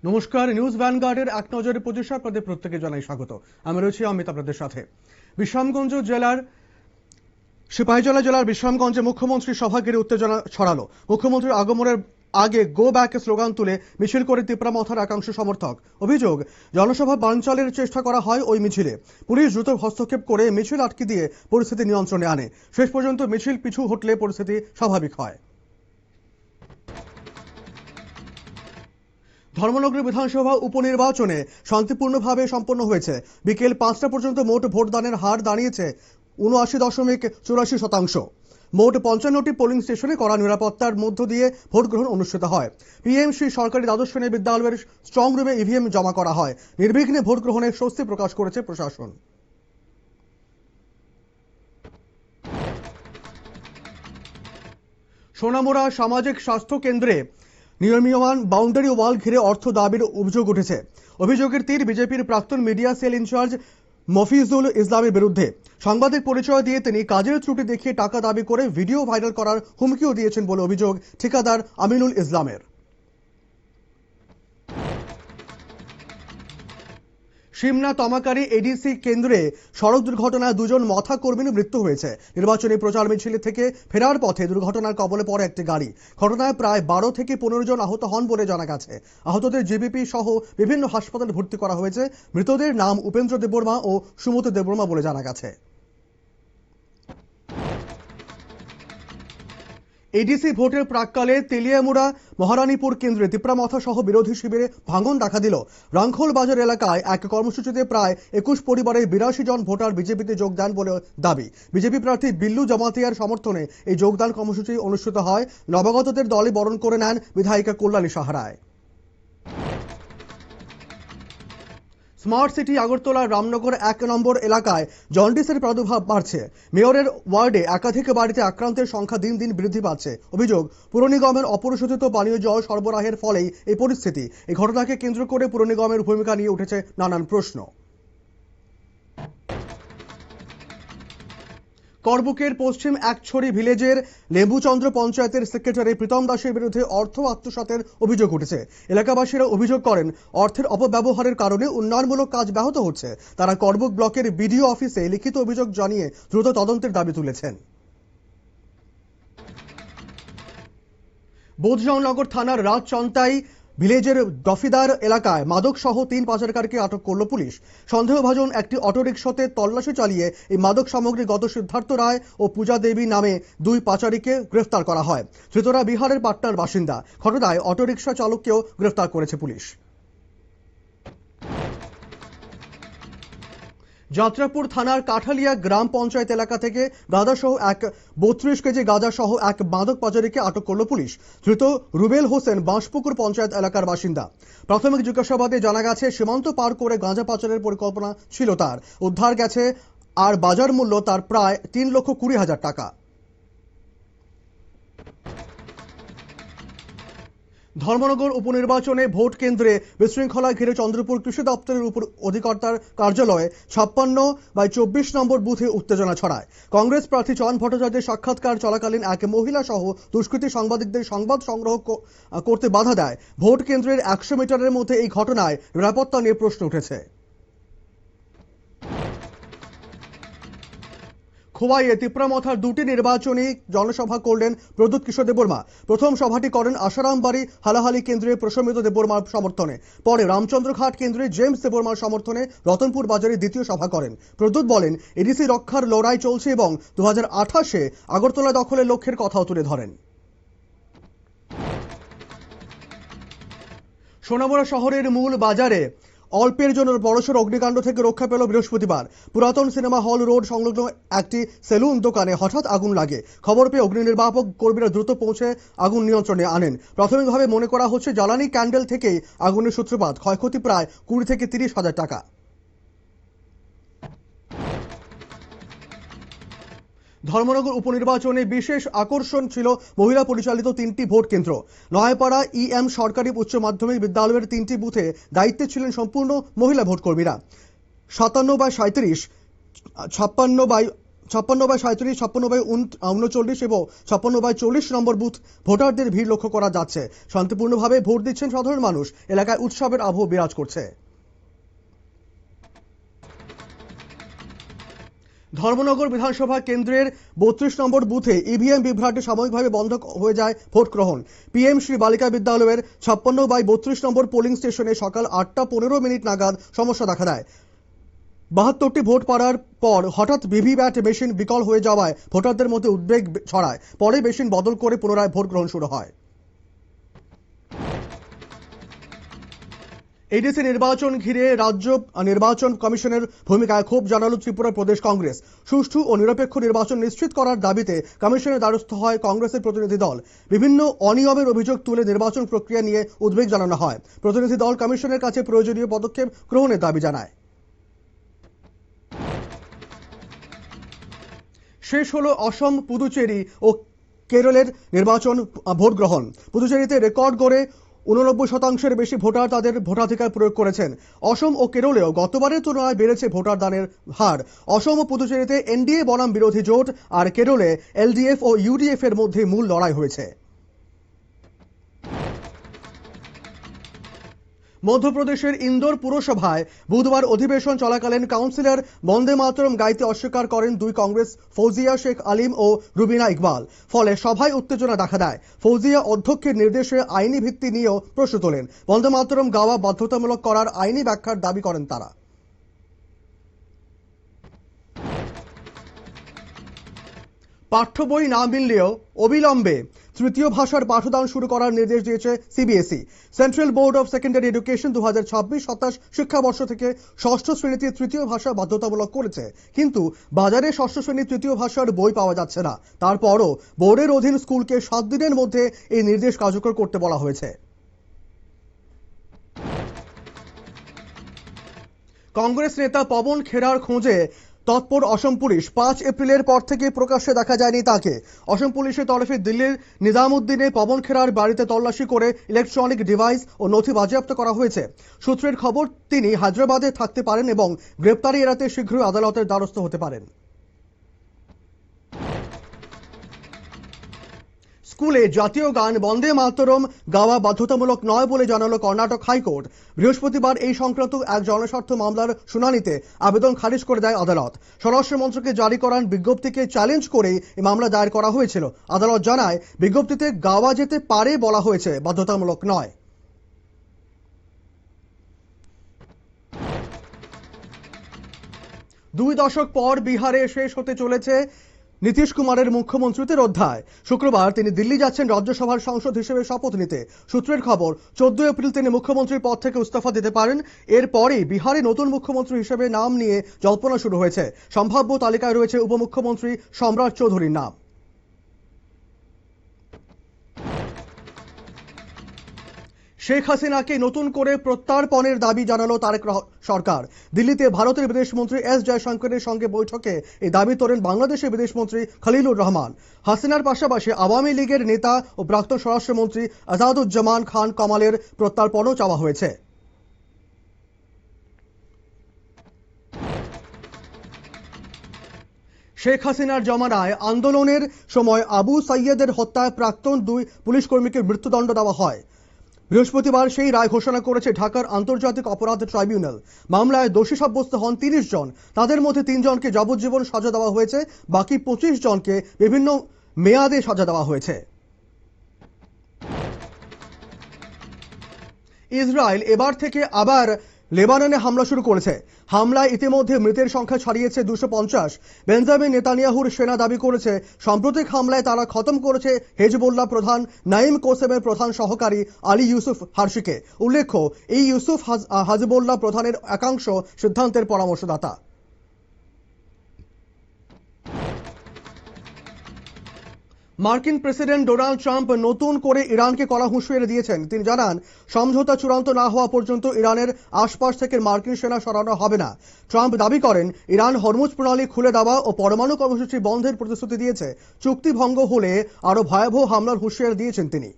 নমস্কার, নিউজ ভ্যানগার্ডের এক নজরে 25 আপনাদের প্রত্যেকে জানাই স্বাগত। আমি রয়েছি অমিত আপনাদের সাথে। বিশামগঞ্জ জেলার সিপাহীজলা জেলার বিশামগঞ্জে মুখ্যমন্ত্রী সভা ঘিরে উত্তেজনা ছড়ালো। মুখ্যমন্ত্রীর আগমনের আগে গো ব্যাক স্লোগান তুলে মিছিল করে তিপ্রামথার একাংশ সমর্থক। অভিযোগ, জনসভা বানচালের চেষ্টা করা হয় ওই মিছিলে। পুলিশ দ্রুত হস্তক্ষেপ করে মিছিল আটকে দিয়ে পরিস্থিতি নিয়ন্ত্রণে আনে। শেষ পর্যন্ত মিছিল পিছু হটলে পরিস্থিতি স্বাভাবিক হয়। ধর্মনগর বিধানসভা উপনির্বাচনে শান্তিপূর্ণভাবে সম্পন্ন হয়েছে। বিকেল 5টা পর্যন্ত মোট ভোটদানের হার দাঁড়িয়েছে 79.84%। মোট 55টি পোলিং স্টেশনে কড়া নিরাপত্তার মধ্য দিয়ে ভোট গ্রহণ অনুষ্ঠিত হয়। পিএমসি সরকারি দ্বাদশ শ্রেণী বিদ্যালয়ের স্ট্রং রুমে ইভিএম জমা করা হয়। নির্বিঘ্নে ভোট গ্রহণে স্বস্তি প্রকাশ করেছে প্রশাসন। সোনামুড়া সামাজিক স্বাস্থ্য কেন্দ্রে নিয়মিয়মান বাউন্ডারি ওয়াল ঘিরে অর্থ দাবির অভিযোগ উঠেছে। অভিযোগের তীর বিজেপির প্রাক্তন মিডিয়া সেল ইনচার্জ মফিজুল ইসলামের বিরুদ্ধে। সাংবাদিক পরিচয় দিয়ে তিনি কাজের ত্রুটি দেখিয়ে টাকা দাবি করে ভিডিও ভাইরাল করার হুমকিও দিয়েছেন বলে অভিযোগ ঠিকাদার আমিনুল ইসলামের। সিমনা তমাকারী এডিসি কেন্দ্রে সড়ক দুর্ঘটনায় দুজন মথা কর্মীর মৃত্যু হয়েছে। নির্বাচনী প্রচার মিছিল থেকে ফেরার পথে দুর্ঘটনার কবলে পড়ে একটি গাড়ি। ঘটনায় প্রায় 12 থেকে 15 জন আহত হন বলে জানা গেছে। আহতদের জিবিপি সহ বিভিন্ন হাসপাতালে ভর্তি করা হয়েছে। মৃতদের নাম উপেন্দ্র দেববর্মা ও সুমতি দেববর্মা বলে জানা গেছে। এডিসি ভোটের প্রাককালে তেলিয়ামুড়া মহারানীপুর কেন্দ্রে তিপ্রামথা সহ বিরোধী শিবিরে ভাঙন দেখা দিল। রাংখোল বাজার এলাকায় এক কর্মসূচিতে প্রায় 21 পরিবারের 82 জন ভোটার বিজেপিতে যোগ দেন বলে দাবি। বিজেপি প্রার্থী বিল্লু জমাতিয়ার সমর্থনে এই যোগদান কর্মসূচি অনুষ্ঠিত হয়। নবাগতদের দলে বরণ করে নেন বিধায়িকা কল্যাণী সাহারায়। স্মার্ট সিটি আগরতলার রামনগর 1 নম্বর এলাকায় জন্ডিসের প্রাদুর্ভাব বাড়ছে। মেয়রের ওয়ার্ডে একাধিক বাড়িতে আক্রান্তের সংখ্যা দিন দিন বৃদ্ধি পাচ্ছে। অভিযোগ, পুর নিগমের অপরিশোধিত পানীয় জল সরবরাহের ফলেই এই পরিস্থিতি। এই ঘটনাকে কেন্দ্র করে পুর নিগমের ভূমিকা নিয়ে উঠেছে নানান প্রশ্ন। করবুকের পশ্চিম একছড়ি ভিলেজের লেবুচন্দ্র পঞ্চায়েতের সেক্রেটারি প্রীতম দাসের বিরুদ্ধে অর্থ আত্মসাতের অভিযোগ উঠেছে। এলাকাবাসীরা অভিযোগ করেন, অর্থের অপব্যবহারের কারণে উন্নয়নমূলক কাজ ব্যাহত হচ্ছে। তারা করবুক ব্লকের বিডিও অফিসে লিখিত অভিযোগ জানিয়ে দ্রুত তদন্তের দাবি তুলেছেন। বোধজনগর থানার রাজচন্তাই ভিলেজের দফিদার এলাকায় মাদক সহ 3 পাচারকারীকে আটক করল পুলিশ। সন্দেহভাজন একটি অটোরিকশাতে তল্লাশি চালিয়ে এই মাদক সামগ্রী গত সিদ্ধার্থ রায় ও পূজা দেবী নামে 2 পাচারীকে গ্রেফতার করা হয়। ধৃতরা বিহারের পাটনার বাসিন্দা। ঘটনায় অটোরিকশা চালককেও গ্রেফতার করেছে পুলিশ। যাত্রাপুর থানার কাঠালিয়া গ্রাম পঞ্চায়েত এলাকা থেকে গাঁজাসহ 32 কেজি গাঁজাসহ এক মাদক পাচারীকে আটক করল পুলিশ। ধৃত রুবেল হোসেন বাঁশপুকুর পঞ্চায়েত এলাকার বাসিন্দা। প্রাথমিক জিজ্ঞাসাবাদে জানা গেছে সীমান্ত পার করে গাঁজা পাচারের পরিকল্পনা ছিল তার। উদ্ধার গেছে আর বাজার মূল্য তার প্রায় 3,20,000 টাকা। ধর্মনগর উপনির্বাচনে ভোট কেন্দ্রে বিশৃঙ্খলা ঘিরে চন্দ্রপুর কৃষি দপ্তরের উপর অধিকর্তার কার্যালয়ে 56/24 নম্বর বুথে উত্তেজনা ছড়ায়। কংগ্রেস প্রার্থী চয়ন ভট্টাচার্যের সাক্ষাৎকার চলাকালীন এক মহিলা সহ দুষ্কৃতী সাংবাদিকদের সংবাদ সংগ্রহ করতে বাধা দেয়। ভোট কেন্দ্রের 100 মিটারের মধ্যে এই ঘটনায় নিরাপত্তা নিয়ে প্রশ্ন উঠেছে। খোয়াইয়ে তিপ্রামথার 2টি নির্বাচনী জনসভা করলেন প্রদ্যুৎ কিশোর দেববর্মা। প্রথম সভাটি করেন আশারামবাড়ি হালাহালি কেন্দ্রে প্রশমিত দেববর্মার সমর্থনে। পরে রামচন্দ্রঘাট কেন্দ্রে জেমস দেববর্মার সমর্থনে রতনপুর বাজারে দ্বিতীয় সভা করেন। প্রদ্যুৎ বলেন, এডিসি রক্ষার লড়াই চলছে এবং 2028-এ আগরতলা দখলের লক্ষ্যের কথাও তুলে ধরেন। সোনামুড়া শহরের মূল বাজারে অল্পের জন্য বড়সড় অগ্নিকাণ্ড থেকে রক্ষা পেল বৃহস্পতিবার। পুরাতন সিনেমা হল রোড সংলগ্ন একটি সেলুন দোকানে হঠাৎ আগুন লাগে। খবর পেয়ে অগ্নি নির্বাপক কর্মীরা দ্রুত পৌঁছে আগুন নিয়ন্ত্রণে আনেন। প্রাথমিকভাবে মনে করা হচ্ছে জ্বালানি ক্যান্ডেল থেকেই আগুনের সূত্রপাত। ক্ষয়ক্ষতি প্রায় 20 থেকে 30,000 টাকা। ধর্মনগর উপনির্বাচনে বিশেষ আকর্ষণ ছিল মহিলা পরিচালিত 3টি ভোট কেন্দ্র। নয়াপাড়া EM সরকারি উচ্চ মাধ্যমিক বিদ্যালয়ের 3টি বুথে দায়িত্বে ছিলেন সম্পূর্ণ মহিলা ভোটকর্মীরা। 57/37, 56/37, 56/39 এবং 56/40 নম্বর বুথ ভোটারদের ভিড় লক্ষ্য করা যাচ্ছে। শান্তিপূর্ণভাবে ভোট দিচ্ছেন সাধারণ মানুষ। এলাকায় উৎসবের আবহ বিরাজ করছে। ধর্মনগর বিধানসভা কেন্দ্রের 32 নম্বর বুথে ইভিএম বিভ্রাটে সাময়িকভাবে বন্ধ হয়ে যায় ভোট গ্রহণ। পিএম শ্রী বালিকা বিদ্যালয়ের 56/32 নম্বর পোলিং স্টেশনে সকাল 8:15 নাগাদ সমস্যা দেখা দেয়। 72টি ভোট পড়ার পর হঠাৎ ভিভিপ্যাট মেশিন বিকল হয়ে যাওয়ায় ভোটারদের মধ্যে উদ্বেগ ছড়ায়। পরে মেশিন বদল করে পুনরায় ভোট গ্রহণ শুরু হয়। এডিসি নির্বাচন ঘিরে রাজ্য নির্বাচন কমিশনের ভূমিকায় ক্ষোভ জানালো ত্রিপুরা প্রদেশ কংগ্রেস। সুষ্ঠু ও নিরপেক্ষ নির্বাচন নিশ্চিত করার দাবিতে কমিশনের দ্বারস্থ হয় কংগ্রেসের প্রতিনিধি দল। বিভিন্ন অনিয়মের অভিযোগ তুলে নির্বাচন প্রক্রিয়া নিয়ে উদ্বেগ জানানো হয়। প্রতিনিধি দল কমিশনের কাছে প্রয়োজনীয় পদক্ষেপ গ্রহণের দাবি জানায়। শেষ হলো অসম, পুদুচেরি ও কেরলের নির্বাচন ভোট গ্রহণ। পুদুচেরিতে রেকর্ড গড়ে 89% বেশি ভোটার তাদের ভোটাধিকার প্রয়োগ করেছেন। অসম ও কেরলেও গতবারের তুলনায় বেড়েছে ভোটার দানের হার। অসম ও পুদুচেরিতে এনডিএ বনাম বিরোধী জোট আর কেরলে এলডিএফ ও ইউডিএফ এর মধ্যে মূল লড়াই হয়েছে। মধ্যপ্রদেশের ইন্দোর পুরসভায় বুধবার অধিবেশন চলাকালীন কাউন্সিলর বন্দে মাতরম গাইতে অস্বীকার করেন দুই কংগ্রেস ফৌজিয়া শেখ আলিম ও রুবিনা ইকবাল। ফলে সভায় উত্তেজনা দেখা দেয়। ফৌজিয়া অধ্যক্ষের নির্দেশে আইনি ভিত্তি নিয়েও প্রশ্ন তোলেন। বন্দে মাতরম গাওয়া বাধ্যতামূলক করার আইনি ব্যাখ্যার দাবি করেন তারা। পাঠ্য বই না মিললেও অবিলম্বে তৃতীয় ভাষার পাঠদান শুরু করার নির্দেশ দিয়েছে CBSE. Central board of secondary education 2026-27 শিক্ষাবর্ষ থেকে ষষ্ঠ শ্রেণীতে তৃতীয় ভাষা বাধ্যতামূলক করেছে। কিন্তু বাজারে ষষ্ঠ শ্রেণীর তৃতীয় ভাষার বই পাওয়া যাচ্ছে না। তারপরও বোর্ডের অধীন স্কুলকে 7 দিনের মধ্যে এই নির্দেশ কার্যকর করতে বলা হয়েছে। কংগ্রেস নেতা পবন খেরার খোঁজে তৎপর অসম পুলিশ। 5 এপ্রিলের পর থেকে প্রকাশ্যে দেখা যায়নি তাকে। অসম পুলিশের তরফে দিল্লির নিজামুদ্দিনে পবন খেরার বাড়িতে তল্লাশি করে ইলেকট্রনিক ডিভাইস ও নথি বাজেয়াপ্ত করা হয়েছে। সূত্রের খবর তিনি হায়দ্রাবাদে থাকতে পারেন এবং গ্রেপ্তারি এড়াতে শীঘ্রই আদালতের দ্বারস্থ হতে পারেন। স্কুলে জাতীয় গান বন্দে মাতরম গাওয়া বাধ্যতামূলক নয় বলে জানালো কর্ণাটক হাইকোর্ট। বৃহস্পতিবার এই সংক্রান্ত এক জনস্বার্থ মামলার শুনানিতে আবেদন খারিজ করে দেয় আদালত। স্বরাষ্ট্র মন্ত্রকের জারি করার বিজ্ঞপ্তিকে চ্যালেঞ্জ করে এই মামলা দায়ের করা হয়েছিল। আদালত জানায় বিজ্ঞপ্তিতে গাওয়া যেতে পারে বলা হয়েছে, বাধ্যতামূলক নয়। দুই দশক পর বিহারে শেষ হতে চলেছে নীতিশ কুমারের মুখ্যমন্ত্রীত্বের অধ্যায়। শুক্রবার তিনি দিল্লি যাচ্ছেন রাজ্যসভার সাংসদ হিসেবে শপথ নিতে। সূত্রের খবর 14 এপ্রিল তিনি মুখ্যমন্ত্রীর পদ থেকে ইস্তফা দিতে পারেন। এরপরই বিহারে নতুন মুখ্যমন্ত্রী হিসেবে নাম নিয়ে জল্পনা শুরু হয়েছে। সম্ভাব্য তালিকায় রয়েছে উপমুখ্যমন্ত্রী সম্রাট চৌধুরীর নাম। শেখ হাসিনাকে নতুন করে প্রত্যার্পণের দাবি জানালো তারেক সরকার। দিল্লিতে ভারতের বিদেশমন্ত্রী এস জয়শঙ্করের সঙ্গে বৈঠকে এই দাবি তোলেন বাংলাদেশের বিদেশমন্ত্রী খলিলুর রহমান। হাসিনার পাশাপাশি আওয়ামী লীগের নেতা ও প্রাক্তন স্বরাষ্ট্রমন্ত্রী আজাদুজ্জামান খান কামালের প্রত্যার্পণও চাওয়া হয়েছে। শেখ হাসিনার জমানায় আন্দোলনের সময় আবু সাইয়েদের হত্যায় প্রাক্তন 2 পুলিশ কর্মীকে মৃত্যুদণ্ড দেওয়া হয়। বৃহস্পতিবার সেই রায় ঘোষণা করেছে ঢাকার আন্তর্জাতিক অপরাধ ট্রাইব্যুনাল। মামলায় দোষী সাব্যস্ত হন 30 জন। তাদের মধ্যে 3 জনকে যাবজ্জীবন সাজা দেওয়া হয়েছে, বাকি 25 জনকে বিভিন্ন মেয়াদে সাজা দেওয়া হয়েছে। ইসরায়েল এবার থেকে আবার লেবাননে হামলা শুরু করেছে। হামলায় ইতিমধ্যে মৃতের সংখ্যা ছাড়িয়েছে 250। বেঞ্জামিন নেতানিয়াহুর সেনা দাবি করেছে সাম্প্রতিক হামলায় তারা খতম করেছে হেজবুল্লাহ প্রধান নাইম কোসেমের প্রধান সহকারী আলী ইউসুফ হারশিকে। উল্লেখ্য, এই ইউসুফ হাজবুল্লাহ প্রধানের একাংশ সিদ্ধান্তের পরামর্শদাতা। মার্কিন প্রেসিডেন্ট ডোনাল্ড ট্রাম্প নতুন করে ইরানকে কড়া হুঁশিয়ারি দিয়েছেন। তিনি জানান, সমঝোতা চূড়ান্ত না হওয়া পর্যন্ত ইরানের আশপাশ থেকে মার্কিন সেনা সরানো হবে না। ট্রাম্প দাবি করেন, ইরান হরমুজ প্রণালী খুলে দেওয়া ও পরমাণু কর্মসূচি বন্ধের প্রতিশ্রুতি দিয়েছে। চুক্তি ভঙ্গ হলে আরো ভয়াবহ হামলার হুঁশিয়ারি দিয়েছেন তিনি।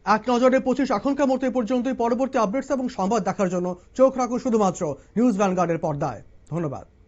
এক নজরে 25 এখনকার মতো এই পর্যন্তই। পরবর্তী আপডেটস এবং সংবাদ দেখার জন্য চোখ রাখুন শুধুমাত্র নিউজ ভ্যানগার্ডের পর্দায়। ধন্যবাদ।